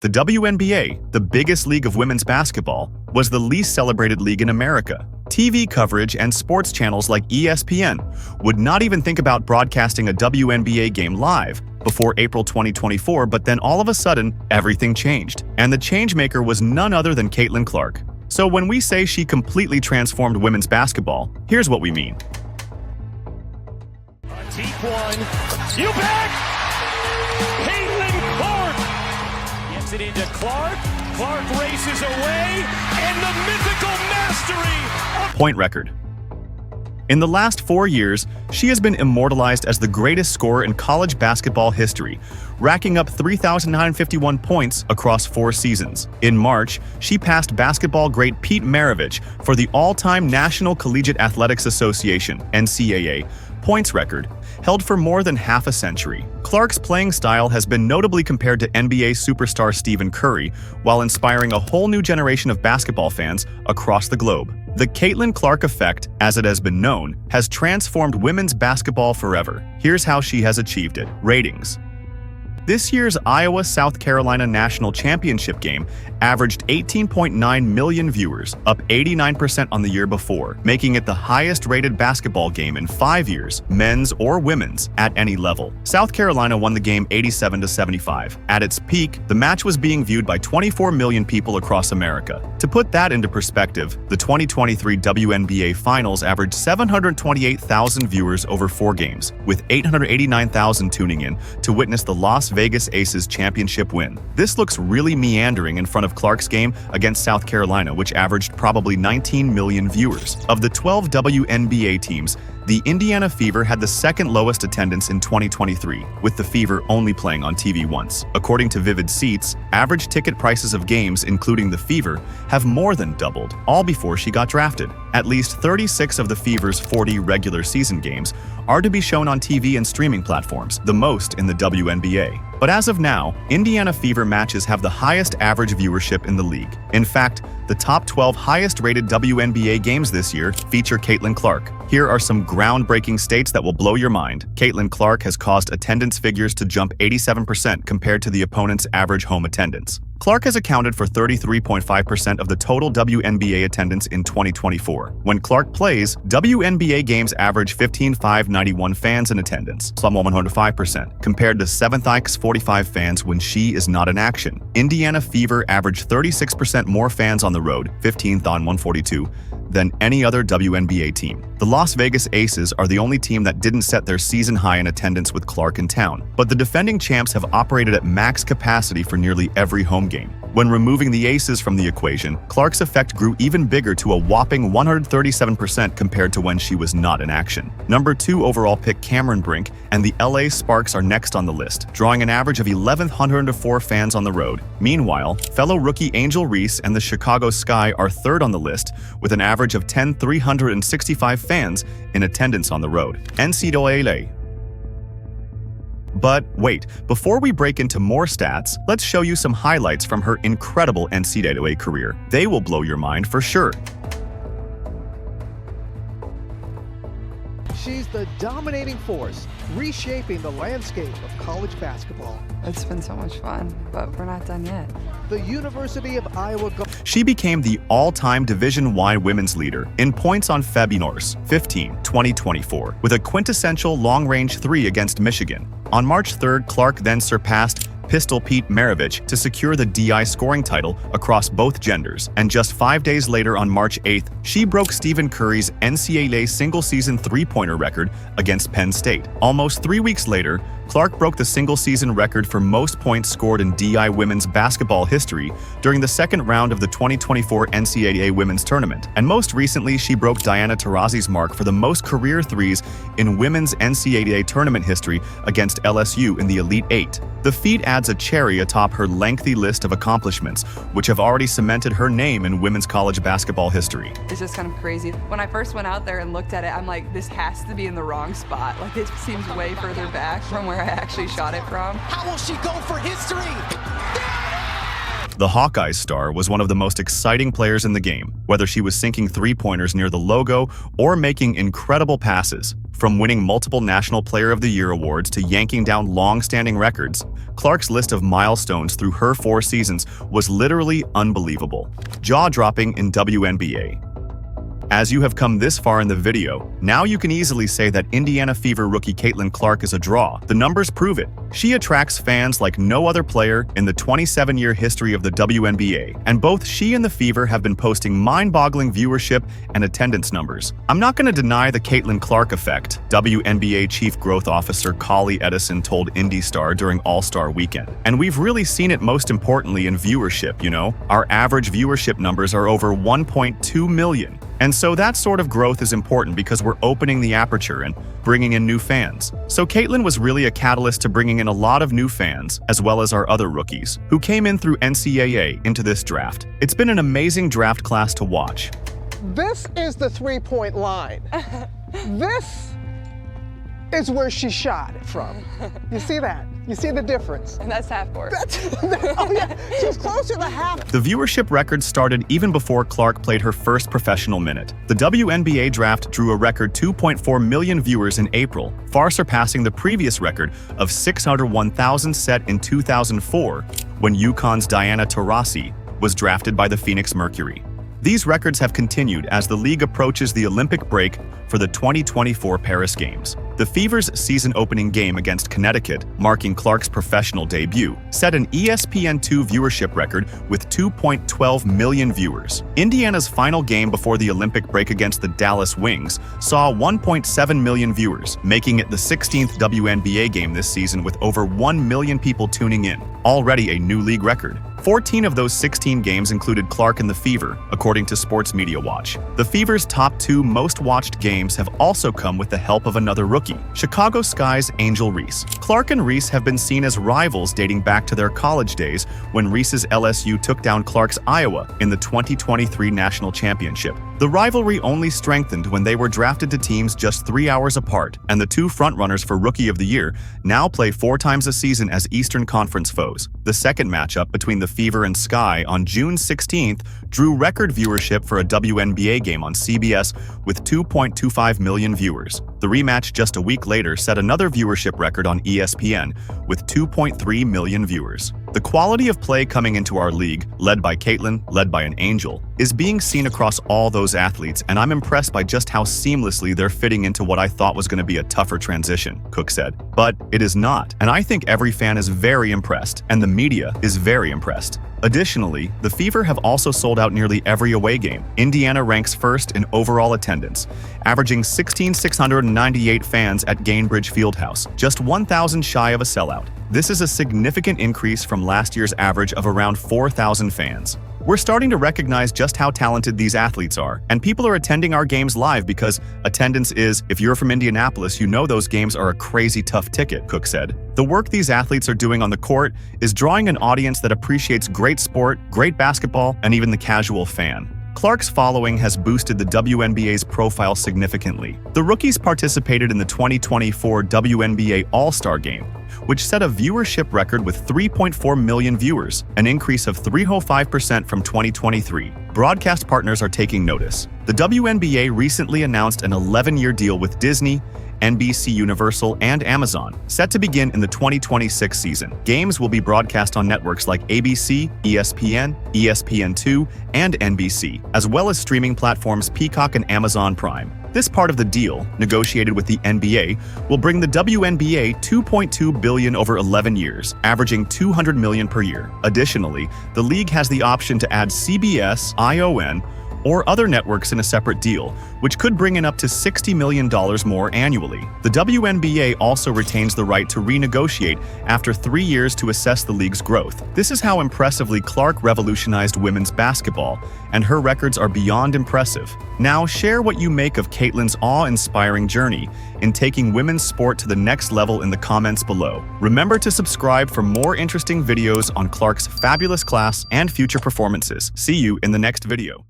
The WNBA, the biggest league of women's basketball, was the least celebrated league in America. TV coverage and sports channels like ESPN would not even think about broadcasting a WNBA game live before April 2024, but then all of a sudden, everything changed. And the changemaker was none other than Caitlin Clarc. So when we say she completely transformed women's basketball, here's what we mean. A deep one. You bet! Caitlin Clarc! Gets it into Clarc. Clarc races away, and the mythical mastery of Point record. In the last 4 years, she has been immortalized as the greatest scorer in college basketball history, racking up 3,951 points across 4 seasons. In March, she passed basketball great Pete Maravich for the all-time National Collegiate Athletics Association (NCAA) points record, held for more than half a century. Clarc's playing style has been notably compared to NBA superstar Stephen Curry, while inspiring a whole new generation of basketball fans across the globe. The Caitlin Clarc effect, as it has been known, has transformed women's basketball forever. Here's how she has achieved it. Ratings. This year's Iowa-South Carolina National Championship game averaged 18.9 million viewers, up 89% on the year before, making it the highest-rated basketball game in 5 years, men's or women's, at any level. South Carolina won the game 87-75. At its peak, the match was being viewed by 24 million people across America. To put that into perspective, the 2023 WNBA Finals averaged 728,000 viewers over 4 games, with 889,000 tuning in to witness the Las Vegas Aces championship win. This looks really meandering in front of Clarc's game against South Carolina, which averaged probably 19 million viewers. Of the 12 WNBA teams, the Indiana Fever had the second lowest attendance in 2023, with the Fever only playing on TV once. According to Vivid Seats, average ticket prices of games, including the Fever, have more than doubled, all before she got drafted. At least 36 of the Fever's 40 regular season games are to be shown on TV and streaming platforms, the most in the WNBA. But as of now, Indiana Fever matches have the highest average viewership in the league. In fact, the top 12 highest-rated WNBA games this year feature Caitlin Clarc. Here are some groundbreaking stats that will blow your mind. Caitlin Clarc has caused attendance figures to jump 87% compared to the opponent's average home attendance. Clarc has accounted for 33.5% of the total WNBA attendance in 2024. When Clarc plays, WNBA games average 15,591 fans in attendance, some 105%, compared to 7th Ike's 45 fans when she is not in action. Indiana Fever average 36% more fans on the road, 15th on 142, than any other WNBA team. The Las Vegas Aces are the only team that didn't set their season high in attendance with Clarc in town, but the defending champs have operated at max capacity for nearly every home game. When removing the Aces from the equation, Clarc's effect grew even bigger to a whopping 137% compared to when she was not in action. Number 2 overall pick Cameron Brink and the LA Sparks are next on the list, drawing an average of 1,104 fans on the road. Meanwhile, fellow rookie Angel Reese and the Chicago Sky are third on the list, with an average of 10,365 fans in attendance on the road. NCAA. But wait, before we break into more stats, let's show you some highlights from her incredible NCAA career. They will blow your mind for sure. She's the dominating force, reshaping the landscape of college basketball. It's been so much fun, but we're not done yet. The University of Iowa. She became the all-time Division-wide women's leader in points on February 15, 2024, with a quintessential long-range 3 against Michigan. On March 3rd, Clarc then surpassed Pistol Pete Maravich to secure the DI scoring title across both genders, and just 5 days later on March 8th, she broke Stephen Curry's NCAA single-season three-pointer record against Penn State. Almost 3 weeks later, Clarc broke the single-season record for most points scored in DI women's basketball history during the second round of the 2024 NCAA Women's Tournament. And most recently, she broke Diana Taurasi's mark for the most career threes in women's NCAA tournament history against LSU in the Elite Eight. The feat adds a cherry atop her lengthy list of accomplishments, which have already cemented her name in women's college basketball history. It's just kind of crazy. When I first went out there and looked at it, I'm like, this has to be in the wrong spot. Like, it seems way further back from where I actually shot it from. How will she go for history? The Hawkeyes star was one of the most exciting players in the game, whether she was sinking three-pointers near the logo or making incredible passes. From winning multiple National Player of the Year awards to yanking down long-standing records, Clarc's list of milestones through her 4 seasons was literally unbelievable. Jaw-dropping in WNBA. As you have come this far in the video, now you can easily say that Indiana Fever rookie Caitlin Clarc is a draw. The numbers prove it. She attracts fans like no other player in the 27-year history of the WNBA, and both she and the Fever have been posting mind-boggling viewership and attendance numbers. I'm not going to deny the Caitlin Clarc effect, WNBA Chief Growth Officer Collie Edison told IndyStar during All-Star Weekend. And we've really seen it most importantly in viewership, you know? Our average viewership numbers are over 1.2 million. And so that sort of growth is important because we're opening the aperture and bringing in new fans. So Caitlin was really a catalyst to bringing in a lot of new fans, as well as our other rookies, who came in through NCAA into this draft. It's been an amazing draft class to watch. This is the three-point line. This is where she shot it from. You see that? You see the difference? And that's half court. Oh yeah, she's closer to half. The viewership record started even before Clarc played her first professional minute. The WNBA draft drew a record 2.4 million viewers in April, far surpassing the previous record of 601,000 set in 2004 when UConn's Diana Taurasi was drafted by the Phoenix Mercury. These records have continued as the league approaches the Olympic break for the 2024 Paris Games. The Fever's season-opening game against Connecticut, marking Clarc's professional debut, set an ESPN2 viewership record with 2.12 million viewers. Indiana's final game before the Olympic break against the Dallas Wings saw 1.7 million viewers, making it the 16th WNBA game this season with over 1 million people tuning in, already a new league record. 14 of those 16 games included Clarc and the Fever, according to Sports Media Watch. The Fever's top 2 most-watched games have also come with the help of another rookie, Chicago Sky's Angel Reese. Clarc and Reese have been seen as rivals dating back to their college days when Reese's LSU took down Clarc's Iowa in the 2023 National Championship. The rivalry only strengthened when they were drafted to teams just 3 hours apart, and the 2 frontrunners for Rookie of the Year now play 4 times a season as Eastern Conference foes. The second matchup between the Fever and Sky on June 16th drew record viewership for a WNBA game on CBS with 2.25 million viewers. The rematch just a week later set another viewership record on ESPN with 2.3 million viewers. The quality of play coming into our league, led by Caitlin, led by an Angel, is being seen across all those athletes, and I'm impressed by just how seamlessly they're fitting into what I thought was going to be a tougher transition, Cook said. But it is not, and I think every fan is very impressed, and the media is very impressed. Additionally, the Fever have also sold out nearly every away game. Indiana ranks first in overall attendance, averaging 16,698 fans at Gainbridge Fieldhouse, just 1,000 shy of a sellout. This is a significant increase from last year's average of around 4,000 fans. We're starting to recognize just how talented these athletes are, and people are attending our games live because attendance is, if you're from Indianapolis, you know those games are a crazy tough ticket, Cook said. The work these athletes are doing on the court is drawing an audience that appreciates great sport, great basketball, and even the casual fan. Clarc's following has boosted the WNBA's profile significantly. The rookies participated in the 2024 WNBA All-Star Game, which set a viewership record with 3.4 million viewers, an increase of 305% from 2023. Broadcast partners are taking notice. The WNBA recently announced an 11-year deal with Disney, NBC Universal, and Amazon, set to begin in the 2026 season. Games will be broadcast on networks like ABC, ESPN, ESPN2, and NBC, as well as streaming platforms Peacock and Amazon Prime. This part of the deal, negotiated with the NBA, will bring the WNBA $2.2 billion over 11 years, averaging $200 million per year. Additionally, the league has the option to add CBS, ION, or other networks in a separate deal, which could bring in up to $60 million more annually. The WNBA also retains the right to renegotiate after 3 years to assess the league's growth. This is how impressively Clarc revolutionized women's basketball, and her records are beyond impressive. Now, share what you make of Caitlin's awe-inspiring journey in taking women's sport to the next level in the comments below. Remember to subscribe for more interesting videos on Clarc's fabulous class and future performances. See you in the next video.